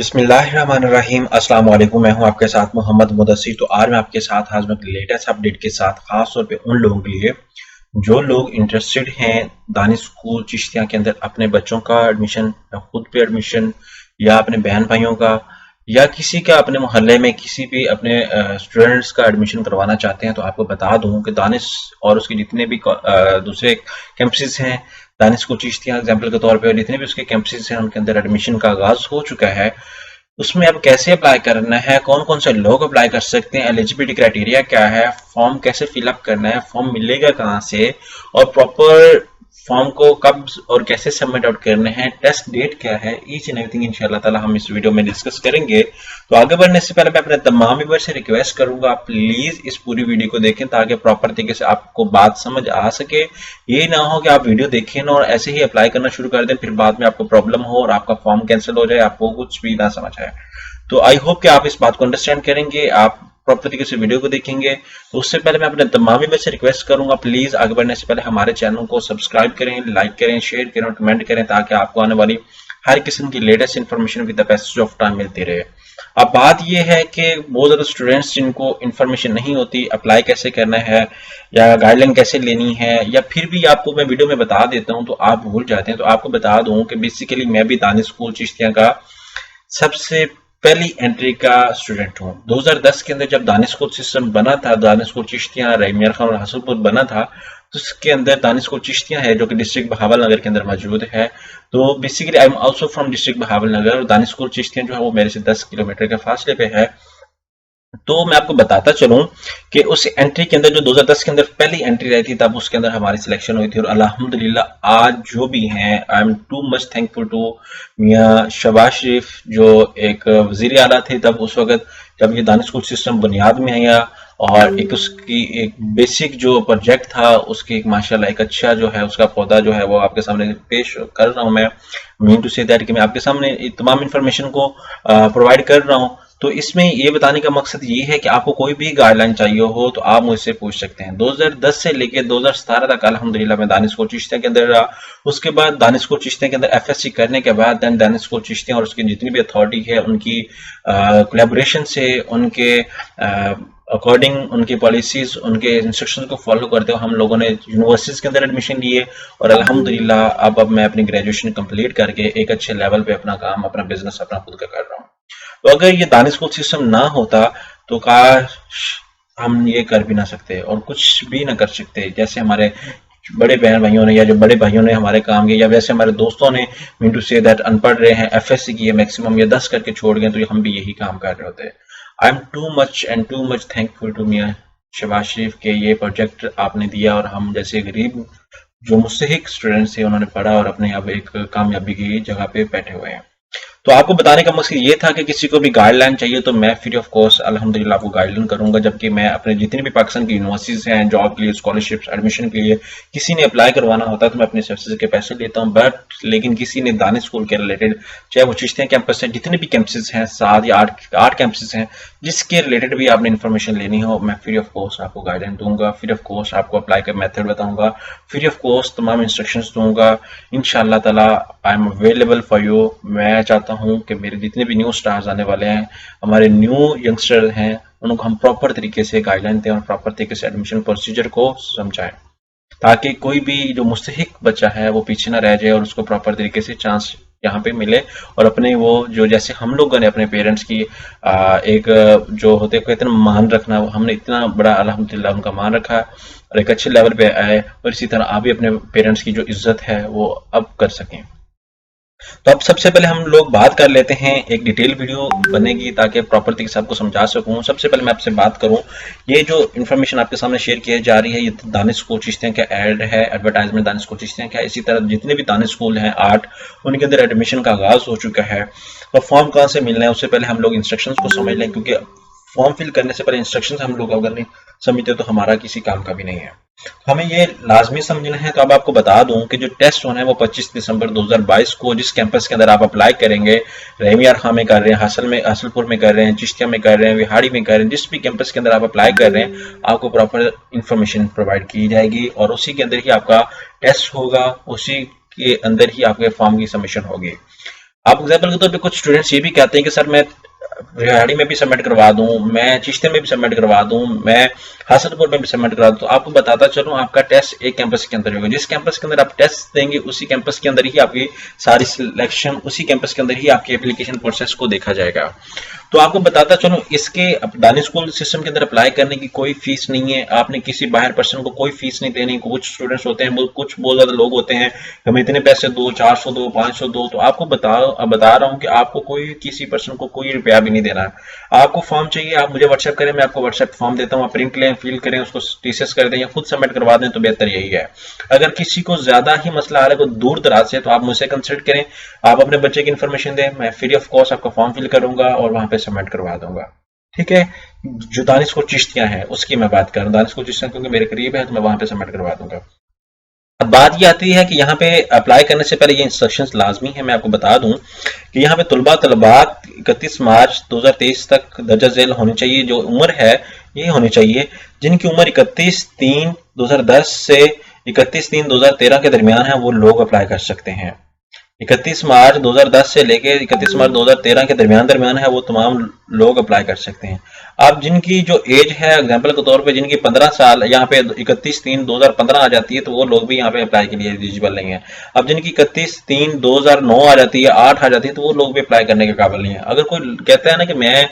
बिस्मिल्लाहिर्रहमानिर्रहीम। अस्सलाम वालेकुम। मैं हूं आपके साथ मोहम्मद मुदस्सिर। तो आज मैं आपके साथ आज मैं लेटेस्ट अपडेट के साथ खास तौर पे उन लोगों के लिए जो लोग इंटरेस्टेड हैं दानिश स्कूल चिश्तिया के अंदर अपने बच्चों का एडमिशन या खुद पे एडमिशन या अपने बहन भाइयों का या किसी का अपने मोहल्ले में किसी भी अपने स्टूडेंट्स का एडमिशन करवाना चाहते हैं तो आपको बता दूं कि दानिश और उसके जितने भी दूसरे कैंपसेस हैं दानिश स्कूल चिश्तिया एग्जाम्पल के तौर पे जितने भी उसके कैंपसेस हैं उनके अंदर एडमिशन का आगाज हो चुका है। उसमें अब कैसे अप्लाई करना है, कौन कौन से लोग अप्लाई कर सकते हैं, एलिजिबिलिटी क्राइटेरिया क्या है, फॉर्म कैसे फिलअप करना है, फॉर्म मिलेगा कहाँ से और प्रॉपर फॉर्म को कब और कैसे सबमिट आउट करने हैं, टेस्ट डेट क्या है, ईच एंड एवरीथिंग इंशाल्लाह ताला हम इस वीडियो में डिस्कस करेंगे। तो आगे बढ़ने से पहले मैं अपने तमाम व्यूअर्स से रिक्वेस्ट करूंगा आप प्लीज इस पूरी वीडियो को देखें ताकि प्रॉपर तरीके से आपको बात समझ आ सके। ये ना हो कि आप वीडियो देखें ना और ऐसे ही अप्लाई करना शुरू कर दें फिर बाद में आपको प्रॉब्लम हो और आपका फॉर्म कैंसिल हो जाए, आपको कुछ भी ना समझ आए। तो आई होप कि आप इस बात को अंडरस्टैंड करेंगे, आप प्रॉपर तरीके से वीडियो को देखेंगे। तो उससे पहले मैं अपने तमाम में से रिक्वेस्ट करूंगा प्लीज आगे बढ़ने से पहले हमारे चैनल को सब्सक्राइब करें, लाइक करें, शेयर करें और कमेंट करें ताकि आपको आने वाली हर किस्म की latest information with the passage of time मिलती रहे। अब बात यह है कि बहुत ज्यादा स्टूडेंट्स जिनको इन्फॉर्मेशन नहीं होती अप्लाई कैसे करना है या गाइडलाइन कैसे लेनी है या फिर भी आपको मैं वीडियो में बता देता हूं तो आप भूल जाते हैं। तो आपको बता दूं कि बेसिकली मैं भी दानिश स्कूल चिश्तिया का सबसे पहली एंट्री का स्टूडेंट हूँ। 2010 के अंदर जब दानिश स्कूल सिस्टम बना था, दानिश स्कूल चिश्तिया रहीमियार खान और हसनपुर बना था, तो उसके अंदर दानिश स्कूल चिश्तिया है जो कि डिस्ट्रिक्ट बहावल नगर के अंदर मौजूद है। तो basically I am also from district Bahawal Nagar और दानिश स्कूल चिश्तिया जो है वो मेरे से 10 किलोमीटर के फासले पे है। तो मैं आपको बताता चलूं कि उस एंट्री के अंदर जो 2010 के अंदर पहली एंट्री रही थी तब उसके अंदर हमारी सिलेक्शन हुई थी और अल्हम्दुलिल्लाह आज जो भी हैं I am too much thankful to Mian Shahbaz Sharif जो एक वजीर आला थे तब उस वक्त जब ये दानिश स्कूल सिस्टम बुनियाद में आया और एक उसकी एक बेसिक जो प्रोजेक्ट था उसकी एक माशाल्लाह एक अच्छा जो है उसका पौधा जो है वो आपके सामने पेश कर रहा हूं। मैं मीन टू से दैट कि मैं आपके सामने तमाम इंफॉर्मेशन को प्रोवाइड कर रहा हूं। तो इसमें ये बताने का मकसद ये है कि आपको कोई भी गाइडलाइन चाहिए हो तो आप मुझसे पूछ सकते हैं। 2010 से लेकर 2017 तक अल्हम्दुलिल्लाह मैं दानिश स्कूल चिश्तिया के अंदर रहा। उसके बाद दानिश स्कूल चिश्तिया के अंदर एफएससी करने के बाद देन दानिश स्कूल चिश्तिया और उसकी जितनी भी अथॉरिटी है उनकी कोलैबोरेशन से उनके अकॉर्डिंग उनकी पॉलिसीज उनके इंस्ट्रक्शंस को फॉलो करते हुए हम लोगों ने यूनिवर्सिटीज के अंदर एडमिशन लिए और अल्हम्दुलिल्लाह अब मैं अपनी ग्रेजुएशन कंप्लीट करके एक अच्छे लेवल पे अपना काम अपना बिजनेस अपना खुद का कर रहा हूँ। तो अगर ये दानिश स्कूल सिस्टम ना होता तो काश हम ये कर भी ना सकते और कुछ भी ना कर सकते जैसे हमारे बड़े बहन भाइयों ने या जो बड़े भाइयों ने हमारे काम किया या वैसे हमारे दोस्तों ने मीन टू से दैट अनपढ़ रहे हैं एफएससी की है मैक्सिमम या 10 करके छोड़ गए तो हम भी यही काम कर रहे होते। I am too much thankful to Mian Shahbaz Sharif के ये प्रोजेक्ट आपने दिया और हम जैसे गरीब जो मुस्तहिक स्टूडेंट्स थे उन्होंने पढ़ा और अपने अब एक कामयाबी की जगह पे बैठे हुए हैं। तो आपको बताने का मकसद ये था कि किसी को भी गाइडलाइन चाहिए तो मैं फ्री ऑफ कॉस्ट अल्हम्दुलिल्लाह आपको गाइडलाइन करूंगा, जबकि मैं अपने जितने भी पाकिस्तान की यूनिवर्सिटीज हैं जॉब के लिए स्कॉलरशिप्स एडमिशन के लिए किसी ने अप्लाई करवाना होता है तो मैं अपने सर्विसेज के पैसे लेता हूं। बट लेकिन किसी ने दानिश स्कूल के रिलेटेड चाहे वो चिश्तिया कैंपस है जितने भी कैंपसेस हैं 7 या 8 कैंपसेस हैं जिसके रिलेटेड भी आपने इन्फॉर्मेशन लेनी हो मैं फ्री ऑफ कॉस्ट आपको गाइडलाइन दूंगा, फ्री ऑफ कॉस्ट आपको अप्लाई का मेथड बताऊंगा, फ्री ऑफ कॉस्ट तमाम इंस्ट्रक्शंस दूंगा इंशाल्लाह ताला। I am available for you. मैं चाहता हूं कि मेरे जितने भी न्यू स्टार्स आने वाले हैं हमारे न्यू यंगस्टर हैं उनको हम प्रॉपर तरीके से गाइडलाइन दें और प्रॉपर तरीके से एडमिशन प्रोसीजर को समझाएं ताकि कोई भी जो मुस्तहिक बच्चा है वो पीछे ना रह जाए और उसको प्रॉपर तरीके से चांस यहाँ पे मिले और अपने वो जो जैसे हम लोगों ने अपने पेरेंट्स की एक जो होते हैं इतना मान रखना हमने इतना बड़ा अल्हम्दुलिल्लाह उनका मान रखा और एक अच्छे लेवल पे आए और इसी तरह आप भी अपने पेरेंट्स की जो इज्जत है वो अब कर सकें। तो अब सबसे पहले हम लोग बात कर लेते हैं, एक डिटेल वीडियो बनेगी ताकि प्रॉपर तरीके से आपको समझा सकूं। सबसे पहले मैं आपसे बात करूं ये जो इन्फॉर्मेशन आपके सामने शेयर की जा रही है ये दानिश स्कूल चिश्तिया का एड है, एडवर्टाइजमेंट दानिश स्कूल चिश्तिया का। इसी तरह जितने भी दानिश स्कूल हैं 8 उनके अंदर एडमिशन का आगाज हो चुका है। तो फॉर्म कहाँ से मिलना है उससे पहले हम लोग इंस्ट्रक्शंस को समझ लें क्योंकि फॉर्म फिल करने से पहले इंस्ट्रक्शंस हम लोग अगर नहीं समझते तो हमारा किसी काम का भी नहीं है। हमें ये लाजमी समझना है। तो अब आपको बता दूं कि जो टेस्ट होना है वो 25 दिसंबर 2022 को जिस कैंपस के अंदर आप अप्लाई करेंगे, रहीमियार खां में कर रहे हैं, हसनपुर में कर रहे हैं, चिश्तिया में कर रहे हैं, विहाड़ी में कर रहे हैं, जिस भी कैंपस के अंदर आप अप्लाई कर रहे हैं आपको प्रॉपर इंफॉर्मेशन प्रोवाइड की जाएगी और उसी के अंदर ही आपका टेस्ट होगा, उसी के अंदर ही आपके फॉर्म की सबमिशन होगी। आप एग्जाम्पल के तौर पे कुछ स्टूडेंट्स ये भी कहते हैं कि सर मैं रिहाड़ी में भी सबमिट करवा दूं, मैं चिश्ते में भी सबमिट करवा दूं, मैं हासनपुर में भी सबमिट करवा दूं। तो आपको बताता चलूं, आपका टेस्ट एक कैंपस के अंदर होगा। जिस कैंपस के अंदर आप टेस्ट देंगे उसी कैंपस के अंदर ही आपकी सारी सिलेक्शन, उसी कैंपस के अंदर ही आपकी एप्लीकेशन प्रोसेस को देखा जाएगा। तो आपको बताता चलूं, इसके दानिश स्कूल सिस्टम के अंदर अप्लाई करने की कोई फीस नहीं है। आपने किसी बाहर पर्सन को कोई फीस नहीं देनी। कुछ स्टूडेंट्स होते हैं, कुछ बहुत ज्यादा लोग होते हैं, हमें इतने पैसे दो, 400 दो, 500 दो। तो आपको बता रहा हूं कि आपको कोई किसी पर्सन को कोई रुपया भी नहीं देना है। आपको फॉर्म चाहिए, आप मुझे व्हाट्सएप करें, मैं आपको व्हाट्सएप फॉर्म देता हूं, आप प्रिंट लें, फिल करें, उसको टीसीएस कर दें या खुद सबमिट करवा दें तो बेहतर यही है। अगर किसी को ज्यादा ही मसला आ रहा है, कोई दूर दराज से, तो आप मुझसे कंसल्ट करें, आप अपने बच्चे की इन्फॉर्मेशन दें, मैं फ्री ऑफ कॉस्ट आपका फॉर्म फिल करूंगा और वहां पे सबमिट करवा दूंगा। ठीक है। जो दानिश को चिश्तियां हैं उसकी मैं बात कर रहा हूं, दानिश को चिश्तियां क्योंकि मेरे करीब है तो मैं वहां पे सबमिट करवा दूंगा। अब बात ये आती है कि यहाँ पे अप्लाई करने से पहले ये इंस्ट्रक्शंस लाजमी है। मैं आपको बता दूं कि यहाँ पे तलबात 31 मार्च 2023 तक दर्जा झेल होनी चाहिए। जो उम्र है ये होनी चाहिए जिनकी उम्र 31/3/2010 से 31/3/2013 के दरमियान है, वो लोग अप्लाई कर सकते हैं। 31 मार्च 2010 से लेके 31 मार्च 2013 के दरमियान है, वो तमाम लोग अप्लाई कर सकते हैं। अब जिनकी जो एज है, एग्जांपल के तौर पे जिनकी 15 साल, यहाँ पे 31/3/2015 आ जाती है तो वो लोग भी यहाँ पे अप्लाई के लिए एलिजिबल नहीं है। अब जिनकी 31/3/2009 आ जाती है, 8 आ जाती है, तो वो लोग भी अप्लाई करने के काबिल नहीं है। अगर कोई कहता है ना कि मैं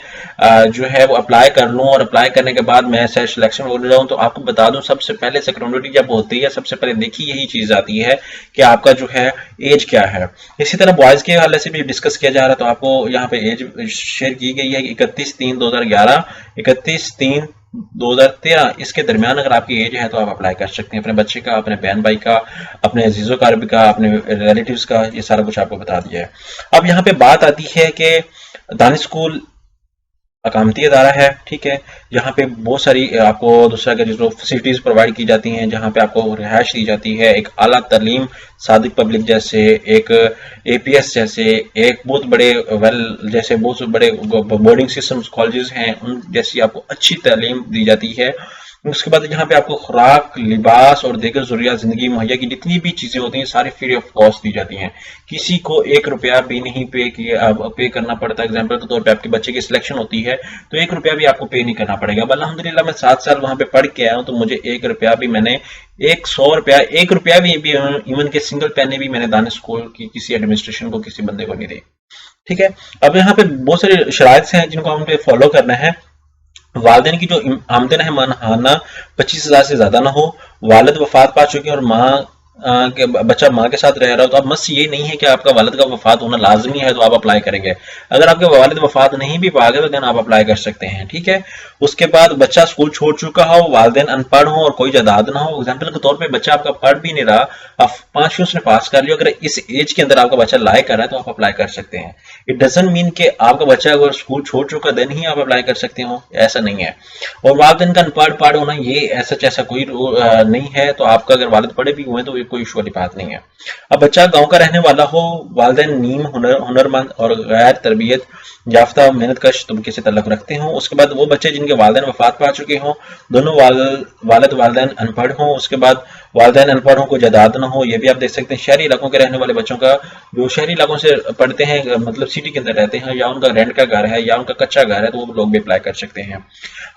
जो है वो अप्लाई कर लूँ और अप्लाई करने के बाद मैं सिलेक्शन हो जाऊँ, तो आपको बता दूं सबसे पहले सेकेंडरी जब होती है सबसे पहले देखी यही चीज आती है कि आपका जो है एज क्या है। इसी तरह बॉयज के हवाले से भी डिस्कस किया जा रहा है, तो आपको यहाँ पे एज शेयर की गई है 31/3/2011, 31/3/2013, इसके दरमियान अगर आपकी एज है तो आप अप्लाई कर सकते हैं। अपने बच्चे का, अपने बहन भाई का, अपने अजीजों कारबी का, अपने रिलेटिव्स का, ये सारा कुछ आपको बता दिया है। अब यहाँ पे बात आती है कि दानिश स्कूल अकामती अदारा है, ठीक है, जहाँ पे बहुत सारी आपको दूसरा का जो फैसिलिटीज प्रोवाइड की जाती हैं, जहाँ पे आपको रिहाइश दी जाती है, एक आला तालीम सादिक पब्लिक जैसे, एक एपीएस जैसे, एक बहुत बड़े जैसे बहुत बड़े बोर्डिंग सिस्टम कॉलेजेस हैं, उन जैसी आपको अच्छी तालीम दी जाती है। उसके बाद यहाँ पे आपको खुराक, लिबास और दीगर जरूरियात जिंदगी मुहैया की जितनी भी चीजें होती हैं सारी फ्री ऑफ कॉस्ट दी जाती हैं। किसी को 1 रुपया भी नहीं पे करना पड़ता। एग्जाम्पल के तौर पे आपके बच्चे की सिलेक्शन होती है तो 1 रुपया भी आपको पे नहीं करना पड़ेगा। अब अल्हम्दुलिल्लाह मैं 7 साल वहां पे पढ़ के आया हूं तो मुझे 1 रुपया भी, मैंने 1 रुपया भी इवन के सिंगल पैने भी मैंने दानिश स्कूल की किसी एडमिनिस्ट्रेशन को, किसी बंदे को नहीं दी। ठीक है। अब यहाँ पे बहुत सारी शराइत हैं जिनको हम पे फॉलो करना है। वालिदैन की जो आमदन है माहाना 25,000 से ज्यादा ना हो, वालिद वफात पा चुके हैं और के बच्चा माँ के साथ रह रहा हो, तो अब मस्त ये नहीं है कि आपका वालिद का वफात होना लाजमी है तो आप अप्लाई करेंगे। अगर आपके वालिद वफात नहीं भी पा गए तो देन आप अप्लाई कर सकते हैं। ठीक है। उसके बाद बच्चा स्कूल छोड़ चुका हो, वालिदैन अनपढ़ हो और कोई जायदाद ना हो। एग्जाम्पल के तौर पे बच्चा आपका पढ़ भी नहीं रहा, आप 5वीं उसने पास कर लिया, अगर इस एज के अंदर आपका बच्चा लायक कर रहा है तो आप अप्लाई कर सकते हैं। इट डजंट मीन कि आपका बच्चा अगर स्कूल छोड़ चुका देन ही आप अप्लाई कर सकते हो, ऐसा नहीं है। और वालिदैन का अनपढ़ होना ये ऐसा कोई नहीं है, तो आपका अगर वालिद पढ़े भी हुए तो ये कोई इशू वाली बात नहीं है। अब बच्चा गांव का रहने वाला हो, वालिदैन नीम हुनरमंद और गैर तरबियत याफ्ता मेहनत कश तबके से तल्लुक रखते हों। उसके बाद वो बच्चे जिनके वालिदैन वफात पा चुके हों, दोनों वालिदैन अनपढ़ हों, उसके बाद वालिदैन अनपढ़ हों, कोई जायदाद ना हो, ये भी आप देख सकते हैं। शहरी इलाकों के रहने वाले बच्चों का, जो शहरी इलाकों से पढ़ते हैं, मतलब सिटी के अंदर रहते हैं, या उनका रेंट का घर है या उनका कच्चा घर है, तो वो लोग भी अप्लाई कर सकते हैं।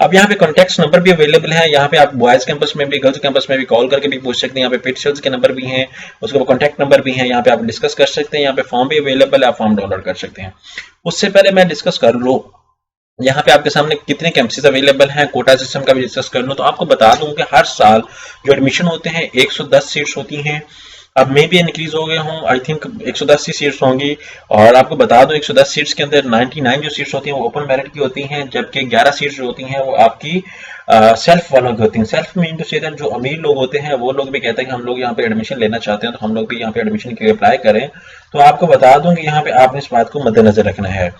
अब यहाँ पे कॉन्टेक्ट नंबर भी अवेलेबल है। यहाँ पे आप बॉयज कैंपस में भी, गर्ल्स कैंपस में भी कॉल करके भी पूछ सकते हैं। यहाँ पे पिटसेल्स के नंबर भी हैं, उसके बाद कॉन्टैक्ट नंबर भी है, यहाँ पे आप डिस्कस कर सकते हैं। यहाँ पे फॉर्म भी अवेलेबल है, आप फॉर्म डाउनलोड कर सकते हैं। उससे पहले मैं डिस्कस कर लूँ यहाँ पे आपके सामने कितने कैंपसेस अवेलेबल हैं, कोटा सिस्टम का भी डिस्कस कर लूँ, तो आपको बता दूं कि हर साल जो एडमिशन होते हैं 110 सीट्स होती हैं। अब मे भी इंक्रीज हो गए हों, आई थिंक 110 सीट्स होंगी। और आपको बता दूं 110 सीट्स के अंदर 99 जो सीट्स होती हैं वो ओपन मेरिट की होती हैं, जबकि 11 सीट्स जो होती हैं वो आपकी सेल्फ वालों की होती हैं। Self mean to say that जो अमीर लोग होते हैं वो लोग भी कहते हैं कि हम लोग यहाँ पे एडमिशन लेना चाहते हैं, तो हम लोग भी यहाँ पे एडमिशन के लिए अप्लाई करें। तो आपको बता दूं कि यहाँ पे आपने इस बात को मद्देनजर रखना है।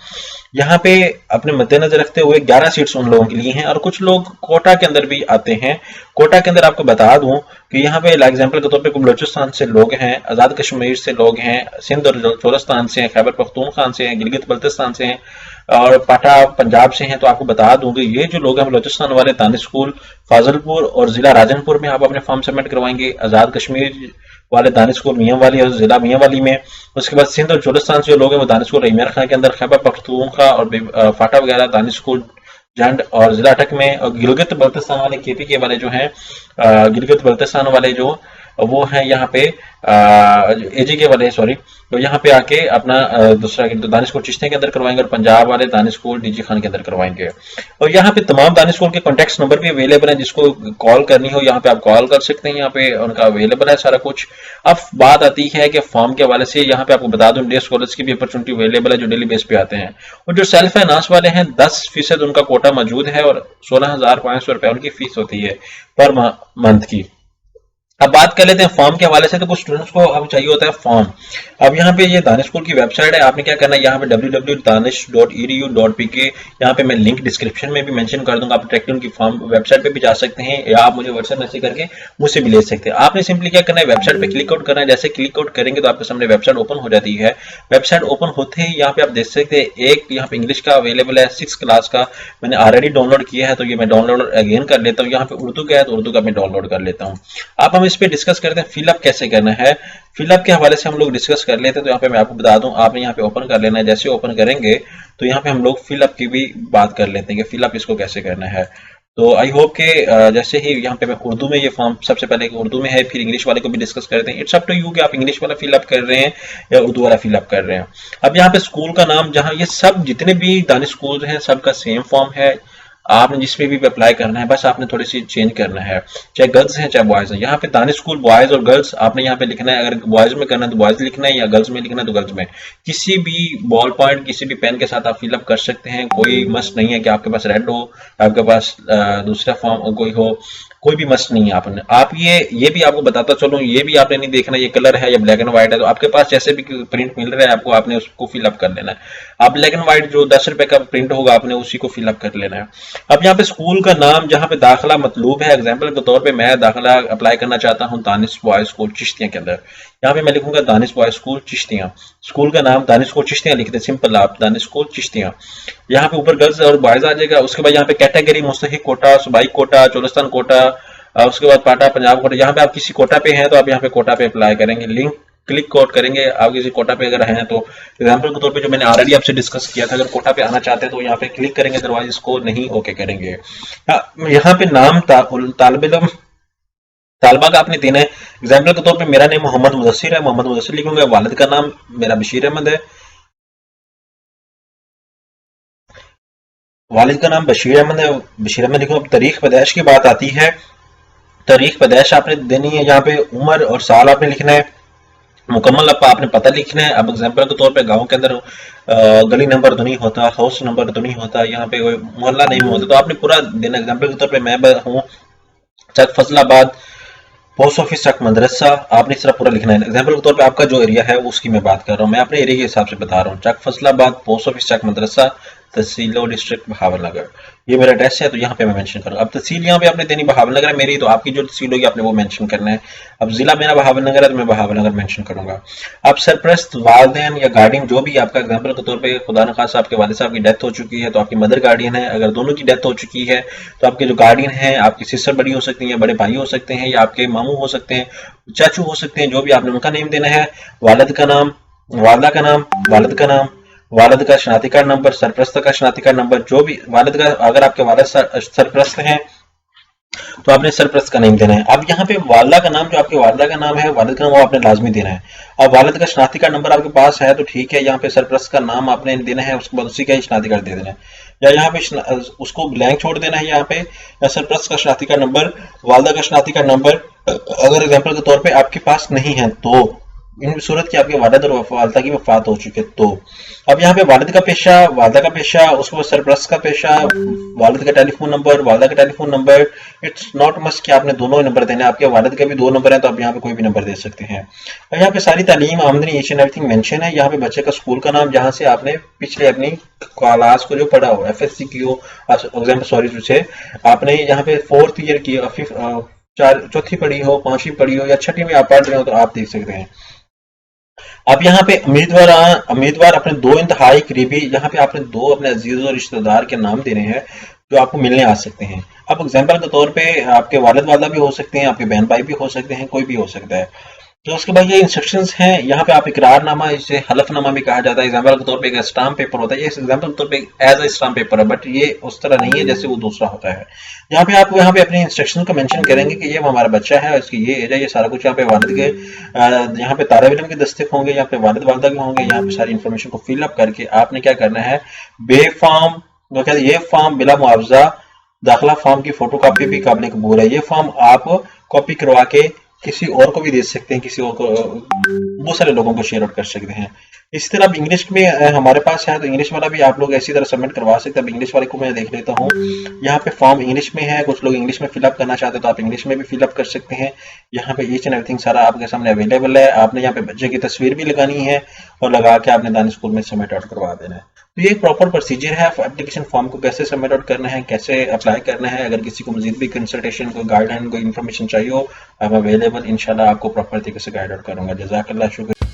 यहाँ पे अपने मद्देनजर रखते हुए 11 सीट्स उन लोगों के लिए हैं, और कुछ लोग कोटा के अंदर भी आते हैं। कोटा के अंदर आपको बता दूं कि यहाँ पे एग्जाम्पल के तौर पे बलूचिस्तान से लोग हैं, आजाद कश्मीर से लोग हैं, सिंध और चोलस्तान से हैं, खैबर पख्तूनख्वा से हैं, गिलगित बल्तिस्तान से हैं और पाटा पंजाब से हैं। तो आपको बता दूं कि ये जो लोग हैं बलूचिस्तान वाले, दानिश स्कूल फाजिलपुर और जिला राजनपुर में आप अपने फॉर्म सबमिट करवाएंगे। आजाद कश्मीर वाले दानिश स्कूल मियां वाली और जिला मियां वाली में। उसके बाद सिंध और बलूचिस्तान से जो लोग हैं वो दानिश स्कूल इमरान खान के अंदर, खैबर पख्तूनख्वा और फाटा वगैरह दानिश स्कूल झंड और जिला अटक में। और गिलगित बल्तिस्तान वाले केपी के वाले जो हैं, गिलगित बल्तिस्तान वाले जो वो हैं यहाँ पे एजी के वाले, सॉरी, तो यहाँ पे आके अपना दूसरा दानिश स्कूल चिश्तिया के अंदर करवाएंगे और पंजाब वाले दानिश स्कूल डीजी खान के अंदर करवाएंगे। और यहाँ पे तमाम दानिश स्कूल के कॉन्टेक्ट नंबर भी अवेलेबल है, जिसको कॉल करनी हो यहाँ पे आप कॉल कर सकते हैं, यहाँ पे उनका अवेलेबल है सारा कुछ। अब बात आती है कि फॉर्म के हवाले से, यहाँ पे आपको बता दूं डे स्कॉलर्स की भी अपॉर्चुनिटी अवेलेबल है जो डेली बेस पे आते हैं। और जो सेल्फ फाइनेंस वाले हैं 10% उनका कोटा मौजूद है और 16,500 रुपए उनकी फीस होती है पर मंथ की। अब बात कर लेते हैं फॉर्म के हवाले से। तो कुछ स्टूडेंट्स को अब चाहिए होता है फॉर्म। अब यहाँ पे ये दानिश स्कूल की वेबसाइट है, आपने क्या करना है, यहाँ पे www.danish.edu.pk, यहाँ पे मैं लिंक डिस्क्रिप्शन में भी मेंशन कर दूंगा, आप डायरेक्टली उनकी फॉर्म वेबसाइट पे भी जा सकते हैं या आप मुझे व्हाट्सएप मैसेज करके मुझसे भी ले सकते हैं। आपने सिंपली क्या करना है, वेबसाइट पे क्लिक आउट करना है। जैसे क्लिक आउट करेंगे तो आपके सामने वेबसाइट ओपन हो जाती है। वेबसाइट ओपन होते ही यहाँ पे आप देख सकते हैं एक यहाँ पे इंग्लिश का अवेलेबल है 6 क्लास का, मैंने ऑलरेडी डाउनलोड किया है तो ये मैं डाउनलोड अगेन कर लेता हूँ। यहाँ पे उर्दू का है तो उर्दू का मैं डाउनलोड कर लेता हूँ। अब हम इस पे डिस्कस करते हैं फिलअप कैसे करना है। फिलअप के हवाले से हम लोग डिस्कस कर लेते हैं। तो यहाँ पे मैं आपको बता दूं, आपने यहाँ पे ओपन कर लेना है। जैसे ओपन करेंगे तो यहाँ पे हम लोग फिलअप की भी बात कर लेते हैं कि फिलअप इसको कैसे करना है। तो आई होप के जैसे ही यहाँ पे मैं उर्दू में ये फॉर्म सबसे पहले उर्दू में है, फिर इंग्लिश वाले को भी डिस्कस करते हैं। इट्स अप टू यू कि आप इंग्लिश वाला फिलअप कर रहे हैं या उर्दू वाला फिलअप कर रहे हैं। अब यहाँ पे स्कूल का नाम, जहाँ ये सब जितने भी दानिश स्कूल हैं सबका सेम फॉर्म है। आपने जिसमें भी अप्लाई करना है बस आपने थोड़ी सी चेंज करना है, चाहे गर्ल्स हैं चाहे बॉयज हैं। यहाँ पे दानिश स्कूल बॉयज और गर्ल्स आपने यहाँ पे लिखना है। अगर बॉयज में करना है तो बॉयज लिखना है, या गर्ल्स में लिखना है तो गर्ल्स में। किसी भी बॉल पॉइंट किसी भी पेन के साथ आप फिलअप कर सकते हैं। कोई मस्ट नहीं है कि आपके पास रेड हो, आपके पास दूसरा फॉर्म कोई हो, कोई भी मस्ट नहीं है। आपने आप ये भी आपको बताता चलो, ये भी आपने नहीं देखना ये कलर है या ब्लैक एंड व्हाइट है। तो आपके पास जैसे भी प्रिंट मिल रहा है आपको, आपने उसको फिलअप कर लेना है। आप ब्लैक एंड व्हाइट जो 10 रुपए का प्रिंट होगा आपने उसी को फिलअप कर लेना है। अब यहाँ पे स्कूल का नाम जहाँ पे दाखिला मतलूब है, एग्जाम्पल के तौर पे मैं दाखिला अप्लाई करना चाहता हूँ दानिश बॉयज स्कूल चिश्तिया के अंदर। यहाँ पे मैं लिखूंगा Danish boys school Chishtiya. School का नाम दानिश स्कूल चिश्तिया लिखते हैं, सिंपल आप दानिश स्कूल चिश्तिया। यहाँ पे ऊपर गर्ल्स और बॉयज आ जाएगा। उसके बाद यहाँ पे कैटेगरी मुस्तहिक कोटा, सूबाई कोटा, चोलिस्तान कोटा, उसके बाद पाटा पंजाब कोटा। यहाँ पे आप किसी कोटा पे हैं तो आप यहाँ पे कोटा पे अप्लाई करेंगे। लिंक क्लिक आउट करेंगे। आप किसी कोटा पे अगर हैं तो एग्जांपल के तौर पे जो मैंने ऑलरेडी आपसे डिस्कस किया था, अगर कोटा पे आना चाहते हैं तो यहाँ पे क्लिक करेंगे, अदरवाइज इसको नहीं ओके करेंगे। यहाँ पे नाम तालिब इल्म तालबा का आपने देना है। एग्जाम्पल के तौर पे मेरा नेम मोहम्मद मुदस्सिर है, मोहम्मद मुदस्सिर लिखूंगा। वालिद का नाम मेरा बशीर अहमद है, वालिद का नाम बशीर अहमद है, बशीर अहमद लिखूंगा। तारीख पैदाइश की बात आती है, तारीख पैदाइश आपने देनी है। यहाँ पे उम्र और साल आपने लिखना है। मुकम्मल आपने पता लिखना है। अब एग्जाम्पल के तौर पे गांव के अंदर गली नंबर तो नहीं होता, हाउस नंबर तो नहीं होता, यहाँ पे कोई मोहल्ला नहीं होता, तो आपने पूरा देना। एग्जाम्पल के तौर पे मैं हूँ चक फजलाबाद, पोस्ट ऑफिस चक मदरसा, आपने इस तरह पूरा लिखना है। एग्जाम्पल के तौर पे आपका जो एरिया है उसकी मैं बात कर रहा हूँ, मैं अपने एरिया के हिसाब से बता रहा हूँ। चक फजलाबाद, पोस्ट ऑफिस चक मदरसा, तहसीलो डिस्ट्रिक्ट बहावलनगर, ये मेरा एड्रेस है तो यहाँ पे मैं मेंशन करूँगा। अब तहसील यहाँ पे आपने देनी बहावलनगर है मेरी, तो आपकी जो तहसील होगी आपने वो मेंशन करना है। अब जिला मेरा बहावलनगर है तो मैं बहावलनगर मेंशन करूंगा। अब सरप्रस्त वालिदैन या गार्डियन जो भी आपका, एग्जाम्पल के तौर पे खुदा न खासा आपके वालिद साहब की डेथ हो चुकी है तो आपकी मदर गार्डियन है। अगर दोनों की डेथ हो चुकी है तो आपके जो गार्डियन है, आपकी सिस्टर बड़ी हो सकती है, बड़े भाई हो सकते हैं, या आपके मामू हो सकते हैं, चाचू हो सकते हैं, जो भी आपने उनका नेम देना है। वालिद का नाम, वालदा का नाम, वालिद का नाम, वालिद का शनाख्ती कार्ड नंबर, सरप्रस्त का शनाख्ती कार्ड नंबर, जो भी वालिद का, अगर आपके वालिद सरप्रस्त हैं तो आपने सरप्रस्त का नेम देना है। अब यहाँ पे वालदा का नाम, जो आपके वालदा का नाम है, वालिद का नाम, वो आपने लाजमी देना है। अब वालिद का शनाख्ती कार्ड नंबर आपके पास है तो ठीक है, यहाँ पे सरप्रस्त का नाम आपने देना है, उसके बाद उसी का ही शनाख्ती कार्ड दे देना है, या यहाँ पे उसको ब्लैंक छोड़ देना है यहाँ पे। या सरप्रस्त का शनाख्ती कार्ड नंबर, वालदा का शनाख्ती कार्ड नंबर अगर एग्जाम्पल के तौर पे आपके पास नहीं है तो, इन सूरत की आपके वालिद और वालदा की वफात हो चुकी है तो। अब यहाँ पे वालिद का पेशा, वालदा का पेशा, उसके बाद सरप्रस्त का पेशा, वालिद का टेलीफोन नंबर, वालदा का telephone number. It's not must कि आपने दोनों ही नंबर देने, आपके वालिद के भी 2 नंबर हैं तो आप यहाँ पे कोई भी नंबर दे सकते हैं। और यहाँ पे सारी तालीम, आमदनी, ईच एंड एवरीथिंग मेंशन है। यहाँ पे बच्चे का स्कूल का नाम, जहाँ से आपने पिछले अपनी क्लास को जो पढ़ा हो, FSC की हो, एग्जाम्पल सॉरी से आपने यहाँ पे 4th ईयर की, चौथी पढ़ी हो, 5वीं पढ़ी हो, या 6ठी में आप पढ़ रहे हो तो आप देख सकते हैं। अब यहाँ पे उम्मीदवार अपने 2 इंतहाई करीबी, यहाँ पे आपने 2 अपने अजीज और रिश्तेदार के नाम देने हैं जो आपको मिलने आ सकते हैं। अब एग्जाम्पल के तौर पे आपके वालिद वाला भी हो सकते हैं, आपके बहन भाई भी हो सकते हैं, कोई भी हो सकता है। तो उसके बाद ये इंस्ट्रक्शंस हैं। यहाँ पे आप इकरारनामा, इसे हलफनामा भी कहा जाता है। एग्जाम्पल के तौर पे एक स्टाम्प पेपर होता है, ये एग्जाम्पल के तौर पे एज अ स्टाम्प पेपर है, बट ये उस तरह नहीं है जैसे वो दूसरा होता है। यहाँ पे आप यहाँ पे अपने इंस्ट्रक्शन को मेंशन करेंगे कि ये हमारा बच्चा है, इसकी ये एज है, ये सारा कुछ। यहाँ पे वालिद के यहाँ पे तालिब इल्म के दस्तखत होंगे, यहाँ पे वालिद वालदा के होंगे। यहाँ पे सारी इन्फॉर्मेशन को फिलअप करके आपने क्या करना है, बे फॉर्म, वो कहते हैं ये फॉर्म बिला मुआवजा दाखिला फॉर्म की फोटो कापी भी काबिल कबूल है। ये फॉर्म आप कॉपी करवा के किसी और को भी दे सकते हैं, किसी और को, बहुत सारे लोगों को शेयर आउट कर सकते हैं। इसी तरह अब इंग्लिश में हमारे पास है, तो इंग्लिश वाला भी आप लोग ऐसी तरह सबमिट करवा सकते हैं। अब इंग्लिश वाले को मैं देख लेता हूँ। यहाँ पे फॉर्म इंग्लिश में है, कुछ लोग इंग्लिश में फिलअप करना चाहते हैं तो आप इंग्लिश में भी फिलअप कर सकते हैं। यहाँ पे ईच एंड एवरीथिंग सारा आपके सामने अवेलेबल है। आपने यहाँ पे बच्चे की तस्वीर भी लगानी है और लगा के आपने दानिश स्कूल में सबमिट आउट करवा देना है। तो ये एक प्रॉपर प्रोसीजर है एप्लीकेशन फॉर्म को कैसे सबमिट आउट करना है, कैसे अप्लाई करना है। अगर किसी को मजीद भी कंसल्टेशन, कोई गाइडलाइन, कोई इन्फॉर्मेशन चाहिए हो, आप अवेलेबल, इंशाल्लाह आपको प्रॉपर तरीके से गाइड आउट करूंगा। जज़ाकल्लाह, शुक्रिया।